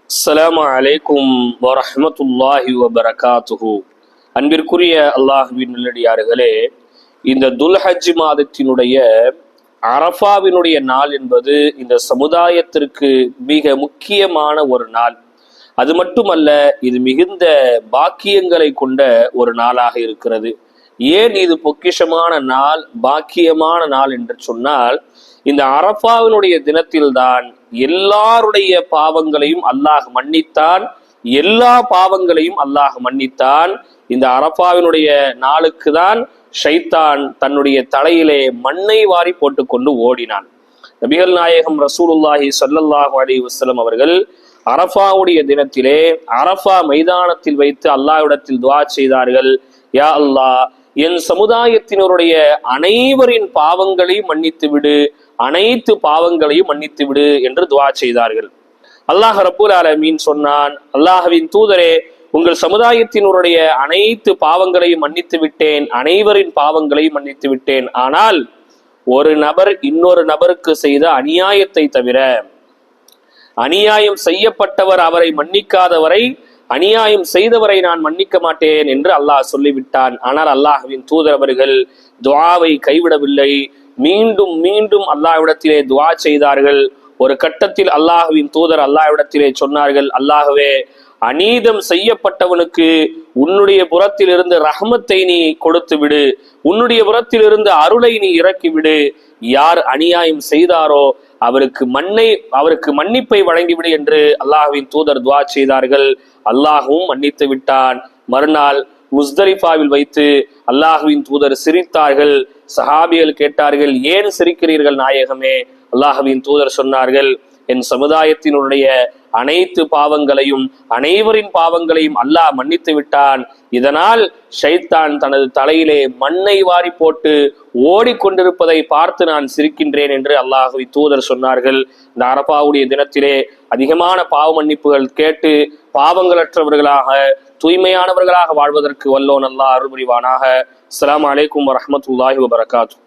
அஸ்ஸலாமு அலைக்கும் வரஹ்மத்துல்லாஹி வபரகாத்துஹு. அன்பிற்குரிய அல்லாஹ்வின் நல்லடியார்களே, இந்த துல்ஹஜ் மாதத்தினுடைய அரஃபாவினுடைய நாள் என்பது இந்த சமுதாயத்திற்கு மிக முக்கியமான ஒரு நாள். அது மட்டுமல்ல, இது மிகுந்த பாக்கியங்களை கொண்ட ஒரு நாளாக இருக்கிறது. ஏன் இது பொக்கிஷமான நாள், பாக்கியமான நாள் என்று சொன்னால், இந்த அரஃபாவினுடைய தினத்தில்தான் எல்லாருடைய பாவங்களையும் அல்லாஹ் மன்னித்தான். எல்லா பாவங்களையும் அல்லாஹ் மன்னித்தான். இந்த அரஃபாவினுடைய நாளுக்கு தான் ஷைத்தான் தன்னுடைய தலையிலே மண்ணை வாரி போட்டுக்கொண்டு ஓடினான். நபிகள் நாயகம் ரசூலுல்லாஹி ஸல்லல்லாஹு அலைஹி வஸல்லம் அவர்கள் அரஃபாவுடைய தினத்திலே அரஃபா மைதானத்தில் வைத்து அல்லாஹ்விடத்தில் துஆ செய்தார்கள். யா அல்லாஹ், என் சமுதாயத்தினருடைய அனைவரின் பாவங்களையும் மன்னித்து விடு, அனைத்து பாவங்களையும் மன்னித்து விடு என்று துஆ செய்தார்கள். அல்லாஹ் ரப்பல் ஆலமீன் சொன்னான், அல்லாஹ்வின் தூதரே, உங்கள் சமுதாயத்தினருடைய அனைத்து பாவங்களையும் மன்னித்து விட்டேன், அனைவரின் பாவங்களையும் மன்னித்து விட்டேன். ஆனால் ஒரு நபர் இன்னொரு நபருக்கு செய்த அநியாயத்தை தவிர, அநியாயம் செய்யப்பட்டவர் அவரை மன்னிக்காதவரை, அநியாயம் செய்தவரை நான் மன்னிக்க மாட்டேன் என்று அல்லாஹ் சொல்லிவிட்டான். ஆனால் அல்லாஹ்வின் தூதர் அவர்கள் துஆவை கைவிடவில்லை. மீண்டும் மீண்டும் அல்லாஹ்விடத்திலே துஆ செய்தார்கள். ஒரு கட்டத்தில் அல்லாஹ்வின் தூதர் அல்லாஹ்விடத்திலே சொன்னார்கள், அல்லாஹ்வே, அநீதம் செய்யப்பட்டவனுக்கு உன்னுடைய புறத்தில் இருந்து ரஹ்மத்தை நீ கொடுத்து விடு, உன்னுடைய புறத்தில் இருந்து அருளை நீ இறக்கி விடு. யார் அநியாயம் செய்தாரோ அவருக்கு மன்னிப்பை வழங்கிவிடு என்று அல்லாஹ்வின் தூதர் துஆ செய்தார்கள். அல்லாஹும் மன்னித்து விட்டான். மறுநாள் முஸ்தலிஃபாவில் வைத்து அல்லாஹ்வின் தூதர் சிரித்தார்கள். சஹாபிகள் கேட்டார்கள், ஏன் சிரிக்கிறீர்கள் நாயகமே? அல்லாஹ்வின் தூதர் சொன்னார்கள், என் சமுதாயத்தினுடைய அனைத்து பாவங்களையும் அனைவரின் பாவங்களையும் அல்லாஹ் மன்னித்து விட்டான். இதனால் ஷைத்தான் தனது தலையிலே மண்ணை வாரி போட்டு ஓடிக்கொண்டிருப்பதை பார்த்து நான் சிரிக்கின்றேன் என்று அல்லாஹ்வின் தூதர் சொன்னார்கள். இந்த அரஃபாவுடைய தினத்திலே அதிகமான பாவ மன்னிப்புகள் கேட்டு பாவங்களற்றவர்களாக தூய்மையானவர்களாக வாழ்வதற்கு வல்லோன் அல்லாஹ் அருள் புரிவானாக. அஸ்ஸலாமு அலைக்கும் வரஹ்மத்துல்லாஹி வபரகாத்துஹு.